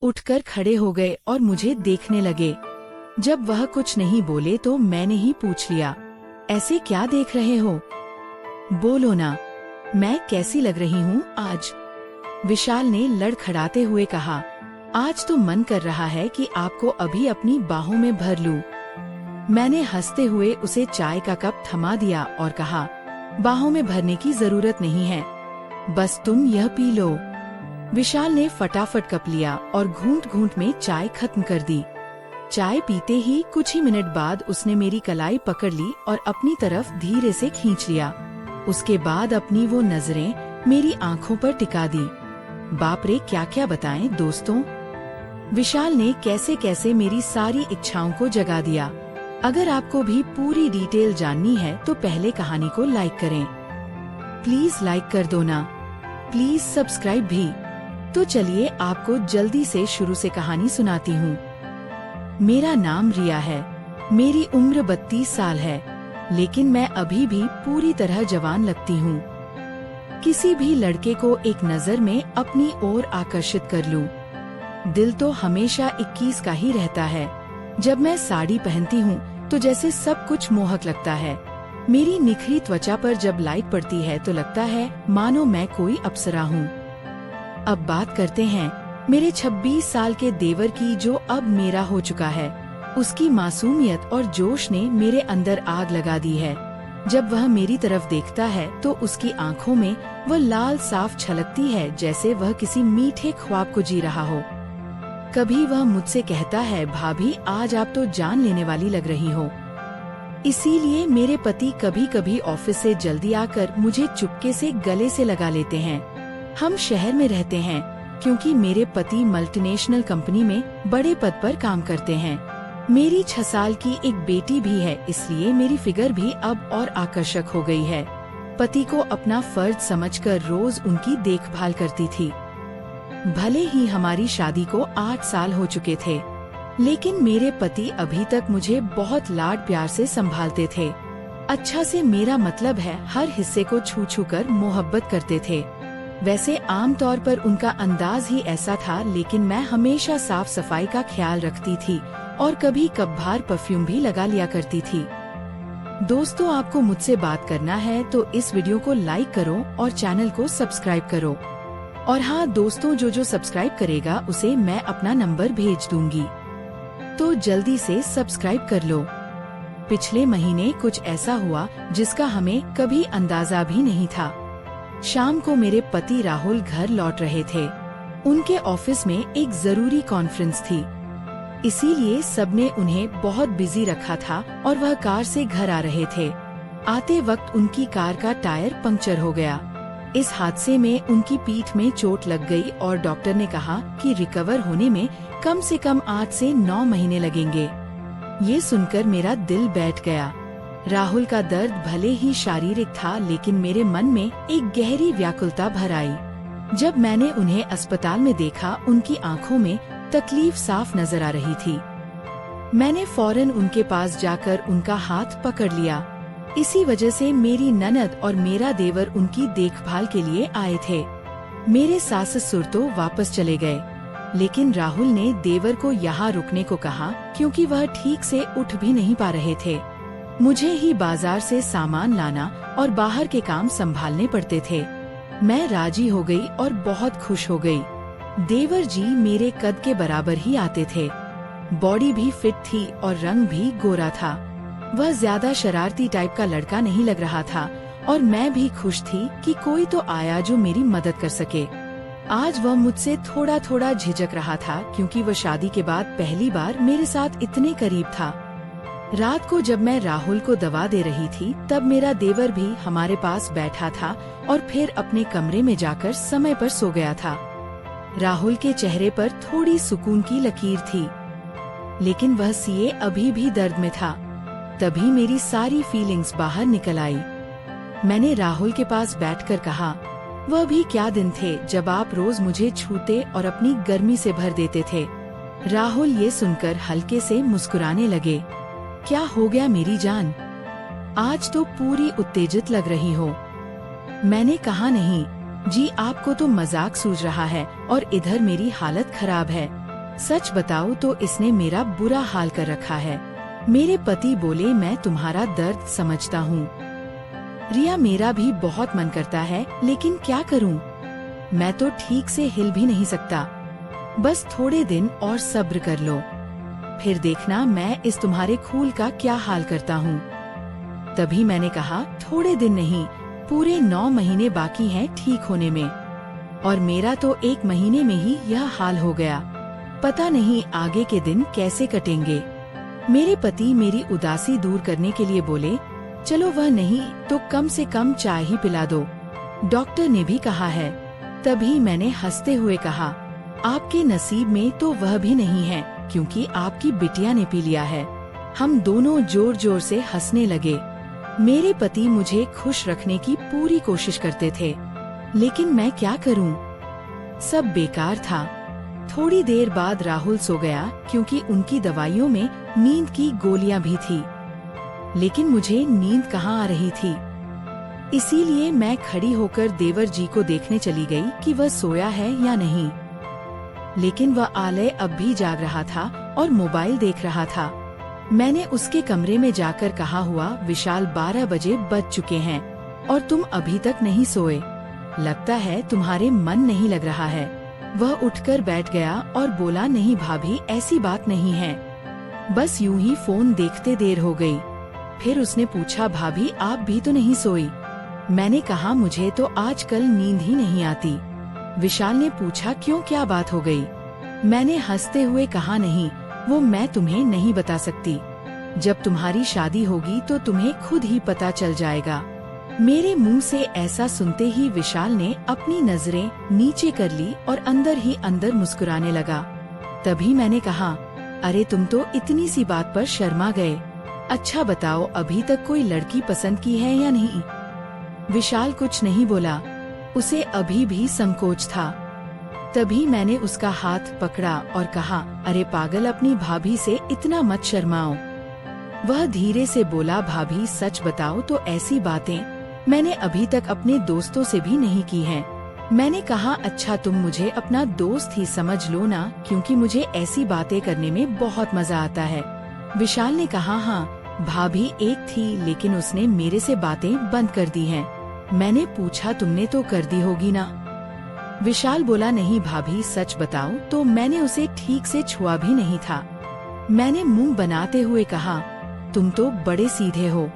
उठकर खड़े हो गए और मुझे देखने लगे। जब वह कुछ नहीं बोले तो मैंने ही पूछ लिया, ऐसे क्या देख रहे हो? बोलो ना, मैं कैसी लग रही हूँ आज? विशाल ने लड़खड़ाते हुए कहा, आज तो मन कर रहा है कि आपको अभी अपनी बाहों में भर लूं। मैंने हंसते हुए उसे चाय का कप थमा दिया और कहा, बाहों में भरने की जरूरत नहीं है, बस तुम यह पी लो। विशाल ने फटाफट कप लिया और घूंट घूंट में चाय खत्म कर दी। चाय पीते ही कुछ ही मिनट बाद उसने मेरी कलाई पकड़ ली और अपनी तरफ धीरे से खींच लिया। उसके बाद अपनी वो नजरें मेरी आंखों पर टिका दी। बाप रे, क्या क्या बताएं दोस्तों। विशाल ने कैसे कैसे मेरी सारी इच्छाओं को जगा दिया। अगर आपको भी पूरी डिटेल जाननी है तो पहले कहानी को लाइक करें। प्लीज लाइक कर दो ना, प्लीज सब्सक्राइब भी। तो चलिए आपको जल्दी से शुरू से कहानी सुनाती हूँ। मेरा नाम रिया है, मेरी उम्र 32 साल है, लेकिन मैं अभी भी पूरी तरह जवान लगती हूँ। किसी भी लड़के को एक नजर में अपनी ओर आकर्षित कर लूं। दिल तो हमेशा 21 का ही रहता है। जब मैं साड़ी पहनती हूँ तो जैसे सब कुछ मोहक लगता है। मेरी निखरी त्वचा पर जब लाइट पड़ती है तो लगता है मानो मैं कोई अप्सरा हूँ। अब बात करते हैं मेरे 26 साल के देवर की, जो अब मेरा हो चुका है। उसकी मासूमियत और जोश ने मेरे अंदर आग लगा दी है। जब वह मेरी तरफ देखता है तो उसकी आंखों में वह लाल साफ छलकती है, जैसे वह किसी मीठे ख्वाब को जी रहा हो। कभी वह मुझसे कहता है, भाभी आज आप तो जान लेने वाली लग रही हो। इसीलिए मेरे पति कभी कभी ऑफिस से जल्दी आकर मुझे चुपके से गले से लगा लेते हैं। हम शहर में रहते हैं क्योंकि मेरे पति मल्टीनेशनल कंपनी में बड़े पद पर काम करते हैं। मेरी 6 साल की एक बेटी भी है, इसलिए मेरी फिगर भी अब और आकर्षक हो गई है। पति को अपना फर्ज समझकर रोज उनकी देखभाल करती थी। भले ही हमारी शादी को 8 साल हो चुके थे, लेकिन मेरे पति अभी तक मुझे बहुत लाड प्यार से संभालते थे। अच्छा से मेरा मतलब है हर हिस्से को छू छू कर मोहब्बत करते थे। वैसे आमतौर पर उनका अंदाज ही ऐसा था, लेकिन मैं हमेशा साफ सफाई का ख्याल रखती थी और कभी कभार परफ्यूम भी लगा लिया करती थी। दोस्तों, आपको मुझसे बात करना है तो इस वीडियो को लाइक करो और चैनल को सब्सक्राइब करो। और हाँ दोस्तों, जो सब्सक्राइब करेगा उसे मैं अपना नंबर भेज दूंगी, तो जल्दी से सब्सक्राइब कर लो। पिछले महीने कुछ ऐसा हुआ जिसका हमें कभी अंदाजा भी नहीं था। शाम को मेरे पति राहुल घर लौट रहे थे। उनके ऑफिस में एक जरूरी कॉन्फ्रेंस थी, इसीलिए सबने उन्हें बहुत बिजी रखा था और वह कार से घर आ रहे थे। आते वक्त उनकी कार का टायर पंक्चर हो गया। इस हादसे में उनकी पीठ में चोट लग गई और डॉक्टर ने कहा कि रिकवर होने में कम से कम 8 से 9 महीने लगेंगे। ये सुनकर मेरा दिल बैठ गया। राहुल का दर्द भले ही शारीरिक था, लेकिन मेरे मन में एक गहरी व्याकुलता भर आई। जब मैंने उन्हें अस्पताल में देखा, उनकी आंखों में तकलीफ साफ नजर आ रही थी। मैंने फौरन उनके पास जाकर उनका हाथ पकड़ लिया। इसी वजह से मेरी ननद और मेरा देवर उनकी देखभाल के लिए आए थे। मेरे सास ससुर तो वापस चले गए, लेकिन राहुल ने देवर को यहाँ रुकने को कहा क्योंकि वह ठीक से उठ भी नहीं पा रहे थे। मुझे ही बाजार से सामान लाना और बाहर के काम संभालने पड़ते थे। मैं राजी हो गई और बहुत खुश हो गई। देवर जी मेरे कद के बराबर ही आते थे। बॉडी भी फिट थी और रंग भी गोरा था। वह ज्यादा शरारती टाइप का लड़का नहीं लग रहा था और मैं भी खुश थी कि कोई तो आया जो मेरी मदद कर सके। आज वह मुझसे थोड़ा थोड़ा झिझक रहा था क्योंकि वह शादी के बाद पहली बार मेरे साथ इतने करीब था। रात को जब मैं राहुल को दवा दे रही थी, तब मेरा देवर भी हमारे पास बैठा था और फिर अपने कमरे में जाकर समय पर सो गया था। राहुल के चेहरे पर थोड़ी सुकून की लकीर थी, लेकिन वह सीए अभी भी दर्द में था। तभी मेरी सारी फीलिंग्स बाहर निकल आई। मैंने राहुल के पास बैठकर कहा, वह भी क्या दिन थे जब आप रोज मुझे छूते और अपनी गर्मी से भर देते थे। राहुल ये सुनकर हल्के से मुस्कुराने लगे। क्या हो गया मेरी जान, आज तो पूरी उत्तेजित लग रही हो। मैंने कहा, नहीं जी, आपको तो मजाक सूझ रहा है और इधर मेरी हालत खराब है। सच बताओ तो इसने मेरा बुरा हाल कर रखा है। मेरे पति बोले, मैं तुम्हारा दर्द समझता हूँ रिया, मेरा भी बहुत मन करता है, लेकिन क्या करूँ? मैं तो ठीक से हिल भी नहीं सकता। बस थोड़े दिन और सब्र कर लो, फिर देखना मैं इस तुम्हारे खूल का क्या हाल करता हूँ। तभी मैंने कहा, थोड़े दिन नहीं, पूरे 9 महीने बाकी हैं ठीक होने में, और मेरा तो 1 महीने में ही यह हाल हो गया। पता नहीं आगे के दिन कैसे कटेंगे। मेरे पति मेरी उदासी दूर करने के लिए बोले, चलो वह नहीं तो कम से कम चाय ही पिला दो, डॉक्टर ने भी कहा है। तभी मैंने हंसते हुए कहा, आपके नसीब में तो वह भी नहीं है, क्योंकि आपकी बिटिया ने पी लिया है। हम दोनों जोर जोर से हंसने लगे। मेरे पति मुझे खुश रखने की पूरी कोशिश करते थे, लेकिन मैं क्या करूं? सब बेकार था। थोड़ी देर बाद राहुल सो गया, क्योंकि उनकी दवाइयों में नींद की गोलियां भी थी, लेकिन मुझे नींद कहाँ आ रही थी। इसीलिए मैं खड़ी होकर देवर जी को देखने चली गई कि वह सोया है या नहीं, लेकिन वह आलय अब भी जाग रहा था और मोबाइल देख रहा था। मैंने उसके कमरे में जाकर कहा, हुआ विशाल, 12 बजे बज चुके हैं और तुम अभी तक नहीं सोए, लगता है तुम्हारे मन नहीं लग रहा है। वह उठकर बैठ गया और बोला, नहीं भाभी, ऐसी बात नहीं है, बस यूं ही फोन देखते देर हो गई। फिर उसने पूछा, भाभी आप भी तो नहीं सोई? मैंने कहा, मुझे तो आजकल नींद ही नहीं आती। विशाल ने पूछा, क्यों, क्या बात हो गई? मैंने हंसते हुए कहा, नहीं, वो मैं तुम्हें नहीं बता सकती। जब तुम्हारी शादी होगी तो तुम्हें खुद ही पता चल जाएगा। मेरे मुंह से ऐसा सुनते ही विशाल ने अपनी नजरें नीचे कर ली और अंदर ही अंदर मुस्कुराने लगा। तभी मैंने कहा, अरे तुम तो इतनी सी बात पर शर्मा गए। अच्छा बताओ, अभी तक कोई लड़की पसंद की है या नहीं? विशाल कुछ नहीं बोला, उसे अभी भी संकोच था। तभी मैंने उसका हाथ पकड़ा और कहा, अरे पागल, अपनी भाभी से इतना मत शर्माओ। वह धीरे से बोला, भाभी सच बताओ तो ऐसी बातें मैंने अभी तक अपने दोस्तों से भी नहीं की हैं। मैंने कहा, अच्छा तुम मुझे अपना दोस्त ही समझ लो ना, क्योंकि मुझे ऐसी बातें करने में बहुत मजा आता है। विशाल ने कहा, हाँ भाभी एक थी, लेकिन उसने मेरे से बातें बंद कर दी हैं। मैंने पूछा, तुमने तो कर दी होगी ना? विशाल बोला, नहीं भाभी सच बताओ तो मैंने उसे ठीक से छुआ भी नहीं था। मैंने मुंह बनाते हुए कहा, तुम तो बड़े सीधे हो।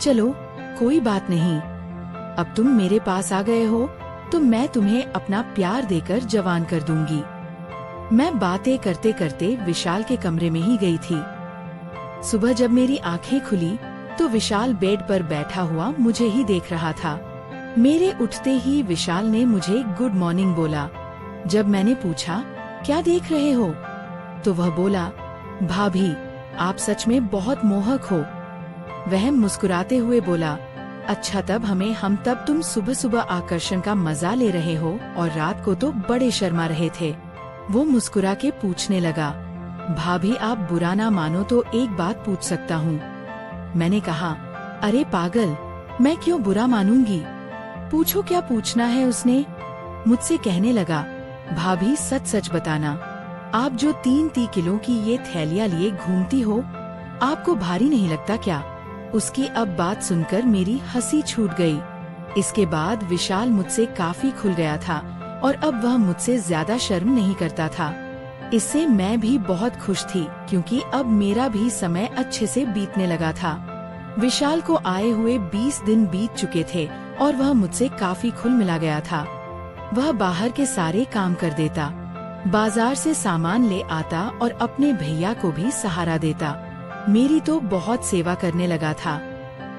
चलो कोई बात नहीं, अब तुम मेरे पास आ गए हो तो मैं तुम्हें अपना प्यार देकर जवान कर दूंगी। मैं बातें करते करते विशाल के कमरे में ही गई थी। सुबह जब मेरी आंखें खुली तो विशाल बेड पर बैठा हुआ मुझे ही देख रहा था। मेरे उठते ही विशाल ने मुझे गुड मॉर्निंग बोला। जब मैंने पूछा, क्या देख रहे हो, तो वह बोला, भाभी आप सच में बहुत मोहक हो। वह मुस्कुराते हुए बोला, अच्छा तब तुम सुबह सुबह आकर्षण का मजा ले रहे हो और रात को तो बड़े शर्मा रहे थे। वो मुस्कुरा के पूछने लगा, भाभी आप बुरा ना मानो तो एक बात पूछ सकता हूँ? मैंने कहा, अरे पागल, मैं क्यों बुरा मानूंगी, पूछो क्या पूछना है। उसने मुझसे कहने लगा, भाभी सच सच बताना, आप जो 3 किलो की ये थैलियाँ लिए घूमती हो, आपको भारी नहीं लगता क्या? उसकी अब बात सुनकर मेरी हंसी छूट गई। इसके बाद विशाल मुझसे काफी खुल गया था और अब वह मुझसे ज्यादा शर्म नहीं करता था। इससे मैं भी बहुत खुश थी, क्योंकि अब मेरा भी समय अच्छे से बीतने लगा था। विशाल को आए हुए 20 दिन बीत चुके थे और वह मुझसे काफी खुल मिला गया था। वह बाहर के सारे काम कर देता, बाजार से सामान ले आता और अपने भैया को भी सहारा देता। मेरी तो बहुत सेवा करने लगा था।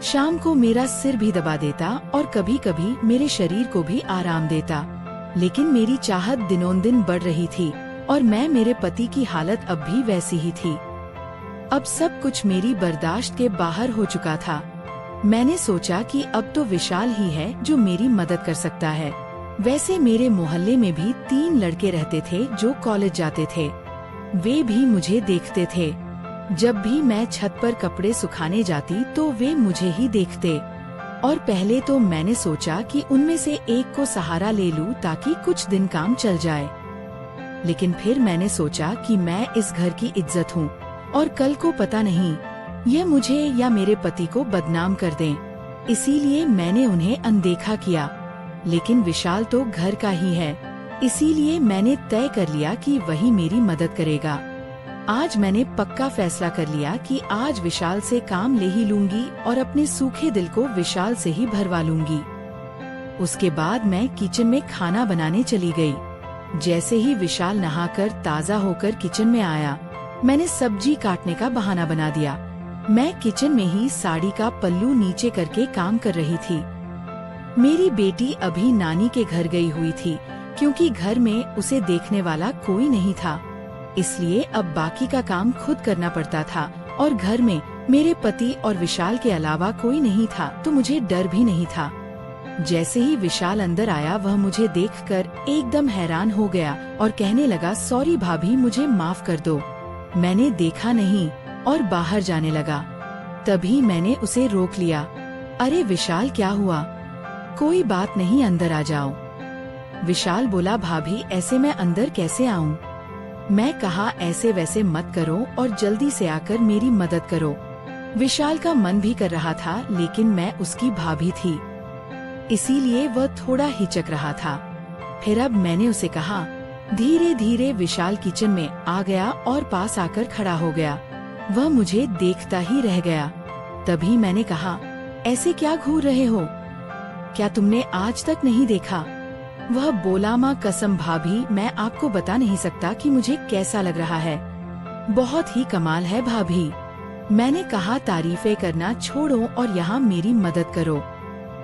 शाम को मेरा सिर भी दबा देता और कभी कभी मेरे शरीर को भी आराम देता। लेकिन मेरी चाहत दिनों दिन बढ़ रही थी और मैं मेरे पति की हालत अब भी वैसी ही थी। अब सब कुछ मेरी बर्दाश्त के बाहर हो चुका था। मैंने सोचा कि अब तो विशाल ही है जो मेरी मदद कर सकता है। वैसे मेरे मोहल्ले में भी 3 लड़के रहते थे जो कॉलेज जाते थे। वे भी मुझे देखते थे। जब भी मैं छत पर कपड़े सुखाने जाती तो वे मुझे ही देखते, और पहले तो मैंने सोचा कि उनमें से एक को सहारा ले लूं ताकि कुछ दिन काम चल जाए। लेकिन फिर मैंने सोचा कि मैं इस घर की इज्जत हूँ और कल को पता नहीं यह मुझे या मेरे पति को बदनाम कर दें, इसीलिए मैंने उन्हें अनदेखा किया। लेकिन विशाल तो घर का ही है, इसीलिए मैंने तय कर लिया कि वही मेरी मदद करेगा। आज मैंने पक्का फैसला कर लिया कि आज विशाल से काम ले ही लूंगी और अपने सूखे दिल को विशाल से ही भरवा लूंगी। उसके बाद मैं किचन में खाना बनाने चली गई। जैसे ही विशाल नहाकर ताज़ा होकर किचन में आया, मैंने सब्जी काटने का बहाना बना दिया। मैं किचन में ही साड़ी का पल्लू नीचे करके काम कर रही थी। मेरी बेटी अभी नानी के घर गई हुई थी, क्योंकि घर में उसे देखने वाला कोई नहीं था, इसलिए अब बाकी का काम खुद करना पड़ता था और घर में मेरे पति और विशाल के अलावा कोई नहीं था, तो मुझे डर भी नहीं था। जैसे ही विशाल अंदर आया, वह मुझे देखकर एकदम हैरान हो गया और कहने लगा, सॉरी भाभी, मुझे माफ कर दो, मैंने देखा नहीं, और बाहर जाने लगा। तभी मैंने उसे रोक लिया। अरे विशाल, क्या हुआ? कोई बात नहीं, अंदर आ जाओ। विशाल बोला, भाभी ऐसे मैं अंदर कैसे आऊं? मैं कहा, ऐसे वैसे मत करो और जल्दी से आकर मेरी मदद करो। विशाल का मन भी कर रहा था, लेकिन मैं उसकी भाभी थी, इसीलिए वह थोड़ा हिचक रहा था। फिर अब मैंने उसे कहा। धीरे धीरे विशाल किचन में आ गया और पास आकर खड़ा हो गया। वह मुझे देखता ही रह गया। तभी मैंने कहा, ऐसे क्या घूर रहे हो? क्या तुमने आज तक नहीं देखा? वह बोला, माँ कसम भाभी, मैं आपको बता नहीं सकता कि मुझे कैसा लग रहा है। बहुत ही कमाल है भाभी। मैंने कहा, तारीफें करना छोड़ो और यहाँ मेरी मदद करो।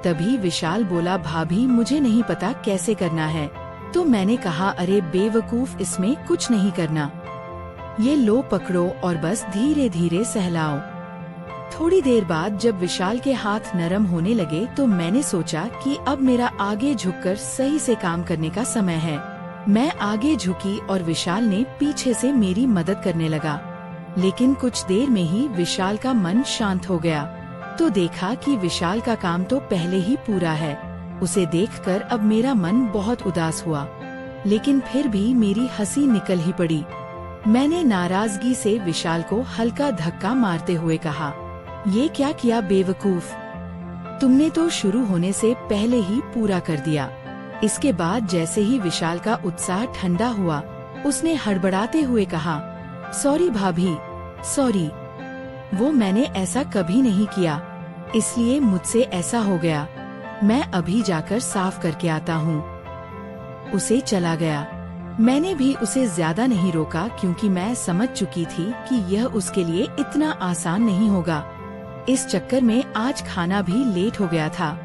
तभी विशाल बोला, भाभी मुझे नहीं पता कैसे करना है। तो मैंने कहा, अरे बेवकूफ, इसमें कुछ नहीं करना, ये लो पकड़ो और बस धीरे धीरे सहलाओ। थोड़ी देर बाद जब विशाल के हाथ नरम होने लगे, तो मैंने सोचा कि अब मेरा आगे झुककर सही से काम करने का समय है। मैं आगे झुकी और विशाल ने पीछे से मेरी मदद करने लगा। लेकिन कुछ देर में ही विशाल का मन शांत हो गया, तो देखा कि विशाल का काम तो पहले ही पूरा है। उसे देखकर अब मेरा मन बहुत उदास हुआ, लेकिन फिर भी मेरी हंसी निकल ही पड़ी। मैंने नाराजगी से विशाल को हल्का धक्का मारते हुए कहा, ये क्या किया बेवकूफ, तुमने तो शुरू होने से पहले ही पूरा कर दिया। इसके बाद जैसे ही विशाल का उत्साह ठंडा हुआ, उसने हड़बड़ाते हुए कहा, सॉरी भाभी, सॉरी, वो मैंने ऐसा कभी नहीं किया, इसलिए मुझसे ऐसा हो गया। मैं अभी जाकर साफ करके आता हूँ। उसे चला गया। मैंने भी उसे ज्यादा नहीं रोका, क्योंकि मैं समझ चुकी थी कि यह उसके लिए इतना आसान नहीं होगा। इस चक्कर में आज खाना भी लेट हो गया था,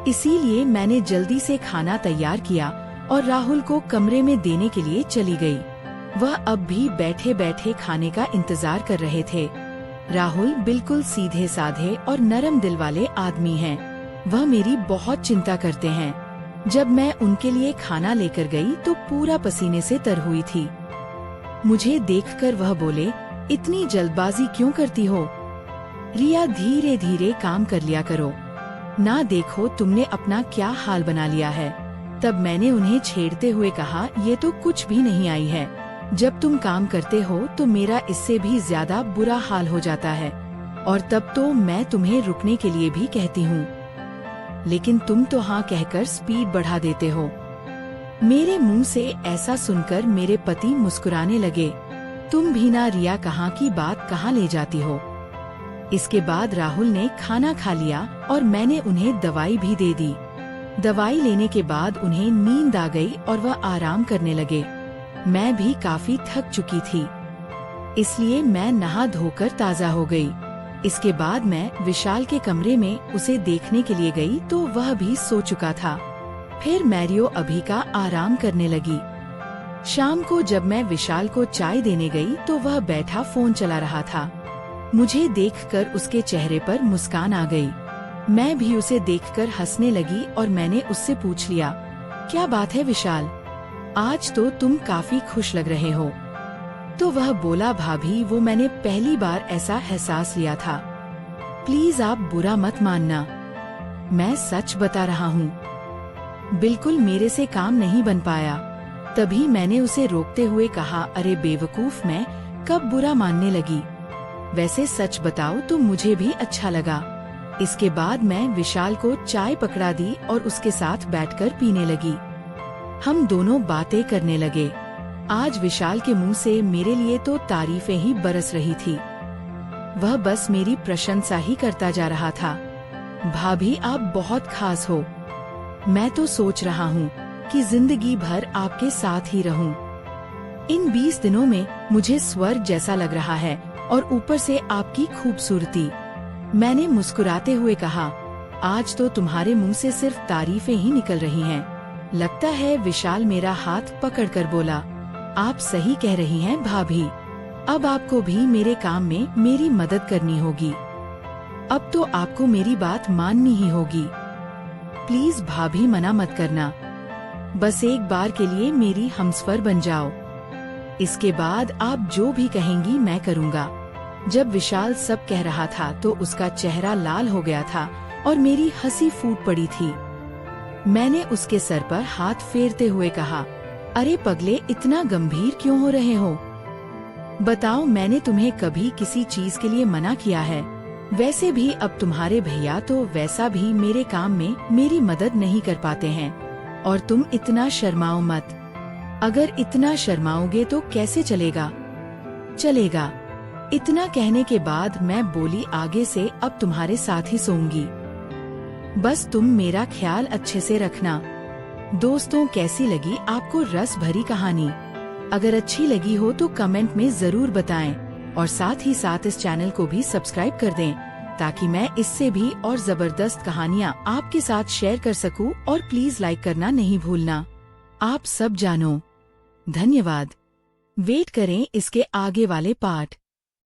इसीलिए मैंने जल्दी से खाना तैयार किया और राहुल को कमरे में देने के लिए चली गई। वह अब भी बैठे बैठे खाने का इंतजार कर रहे थे। राहुल बिल्कुल सीधे साधे और नरम दिल वाले आदमी हैं। वह मेरी बहुत चिंता करते हैं। जब मैं उनके लिए खाना लेकर गई तो पूरा पसीने से तर हुई थी। मुझे देखकर वह बोले, इतनी जल्दबाजी क्यों करती हो? रिया, धीरे धीरे काम कर लिया करो, ना देखो तुमने अपना क्या हाल बना लिया है। तब मैंने उन्हें छेड़ते हुए कहा, ये तो कुछ भी नहीं आई है। जब तुम काम करते हो तो मेरा इससे भी ज्यादा बुरा हाल हो जाता है, और तब तो मैं तुम्हें रुकने के लिए भी कहती हूँ, लेकिन तुम तो हाँ कहकर स्पीड बढ़ा देते हो। मेरे मुंह से ऐसा सुनकर मेरे पति मुस्कुराने लगे। तुम भी ना रिया, कहाँ की बात कहाँ ले जाती हो। इसके बाद राहुल ने खाना खा लिया और मैंने उन्हें दवाई भी दे दी। दवाई लेने के बाद उन्हें नींद आ गई और वह आराम करने लगे। मैं भी काफी थक चुकी थी, इसलिए मैं नहा धोकर ताज़ा हो गई। इसके बाद मैं विशाल के कमरे में उसे देखने के लिए गई तो वह भी सो चुका था। फिर मैरियो अभी का आराम करने लगी। शाम को जब मैं विशाल को चाय देने गई तो वह बैठा फोन चला रहा था। मुझे देखकर उसके चेहरे पर मुस्कान आ गई। मैं भी उसे देखकर हंसने लगी और मैंने उससे पूछ लिया, क्या बात है विशाल, आज तो तुम काफी खुश लग रहे हो। तो वह बोला, भाभी वो मैंने पहली बार ऐसा एहसास लिया था। प्लीज आप बुरा मत मानना, मैं सच बता रहा हूँ। बिल्कुल मेरे से काम नहीं बन पाया। तभी मैंने उसे रोकते हुए कहा, अरे बेवकूफ, मैं कब बुरा मानने लगी? वैसे सच बताओ तो मुझे भी अच्छा लगा। इसके बाद मैं विशाल को चाय पकड़ा दी और उसके साथ बैठकर पीने लगी। हम दोनों बातें करने लगे। आज विशाल के मुंह से मेरे लिए तो तारीफें ही बरस रही थी। वह बस मेरी प्रशंसा ही करता जा रहा था। भाभी, आप बहुत खास हो। मैं तो सोच रहा हूँ कि जिंदगी भर आपके साथ ही रहूं। इन 20 दिनों में मुझे स्वर्ग जैसा लग रहा है और ऊपर से आपकी खूबसूरती। मैंने मुस्कुराते हुए कहा, आज तो तुम्हारे मुंह से सिर्फ तारीफें ही निकल रही हैं। लगता है विशाल मेरा हाथ पकड़कर बोला, आप सही कह रही हैं भाभी। अब आपको भी मेरे काम में मेरी मदद करनी होगी। अब तो आपको मेरी बात माननी ही होगी। प्लीज भाभी, मना मत करना। बस एक बार के लिए मेरी हमसफर बन जाओ। इसके बाद आप जो भी कहेंगी मैं करूँगा। जब विशाल सब कह रहा था तो उसका चेहरा लाल हो गया था और मेरी हंसी फूट पड़ी थी। मैंने उसके सर पर हाथ फेरते हुए कहा, अरे पगले, इतना गंभीर क्यों हो रहे हो? बताओ, मैंने तुम्हें कभी किसी चीज के लिए मना किया है? वैसे भी अब तुम्हारे भैया तो वैसा भी मेरे काम में मेरी मदद नहीं कर पाते हैं। और तुम इतना शर्माओ मत। अगर इतना शर्माओगे तो कैसे चलेगा? चलेगा। इतना कहने के बाद मैं बोली, आगे से अब तुम्हारे साथ ही सोऊंगी। बस तुम मेरा ख्याल अच्छे से रखना। दोस्तों, कैसी लगी आपको रस भरी कहानी? अगर अच्छी लगी हो तो कमेंट में जरूर बताएं और साथ ही साथ इस चैनल को भी सब्सक्राइब कर दें ताकि मैं इससे भी और जबरदस्त कहानियाँ आपके साथ शेयर कर सकूं। और प्लीज लाइक करना नहीं भूलना। आप सब जानो। धन्यवाद। वेट करें इसके आगे वाले पार्ट।